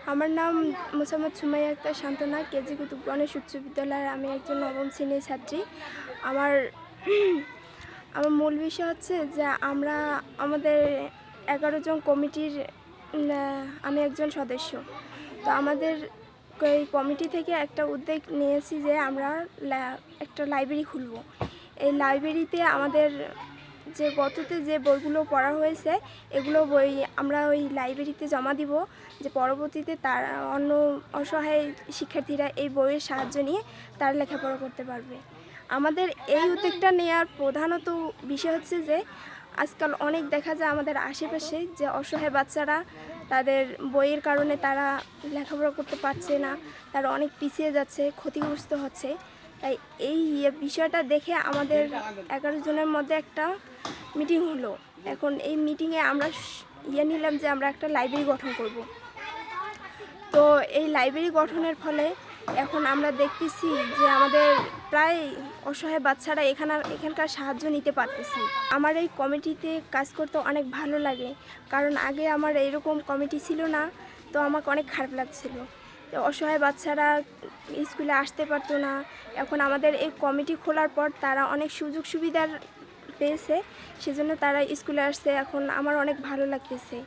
আমার নাম মোসাম্মদ সুমাইয়া আক্তার শান্তনা, কেজি কুতুব গণেশ উচ্চ বিদ্যালয়ের আমি একজন নবম শ্রেণীর ছাত্রী। আমার আমার মূল বিষয় হচ্ছে যে আমাদের 11 জন কমিটির আমি একজন সদস্য। তো আমাদের এই কমিটি থেকে একটা উদ্যোগ নিয়েছি যে আমরা একটা লাইব্রেরি খুলব। এই লাইব্রেরিতে আমাদের গততে যে বইগুলো পড়া হয়েছে এগুলো বই আমরা ওই লাইব্রেরিতে জমা দিব, যে পরবর্তীতে তার অন্য অসহায় শিক্ষার্থীরা এই বইয়ের সাহায্য নিয়ে তারা লেখাপড়া করতে পারবে। আমাদের এই উদ্যোগটা নেওয়ার প্রধানত বিষয় হচ্ছে যে আজকাল অনেক দেখা যায় আমাদের আশেপাশে যে অসহায় বাচ্চারা তাদের বইয়ের কারণে তারা লেখাপড়া করতে পারছে না, তারা অনেক পিছিয়ে যাচ্ছে, ক্ষতিগ্রস্ত হচ্ছে। তাই এই বিষয়টা দেখে আমাদের 11 জনের মধ্যে একটা মিটিং হলো। এখন এই মিটিংয়ে আমরা নিলাম যে আমরা একটা লাইব্রেরি গঠন করব। তো এই লাইব্রেরি গঠনের ফলে এখন আমরা দেখতেছি যে আমাদের প্রায় অসহায় বাচ্চারা এখানকার সাহায্য নিতে পারতেছি। আমার এই কমিটিতে কাজ করতে অনেক ভালো লাগে, কারণ আগে আমার এইরকম কমিটি ছিল না। তো আমাকে অনেক খারাপ লাগছিল, অসহায় বাচ্চারা স্কুলে আসতে পারতো না। এখন আমাদের এই কমিটি খোলার পর তারা অনেক সুযোগ সুবিধার পেয়েছে, সেজন্য তারা স্কুলে আসছে। এখন আমার অনেক ভালো লাগতেছে।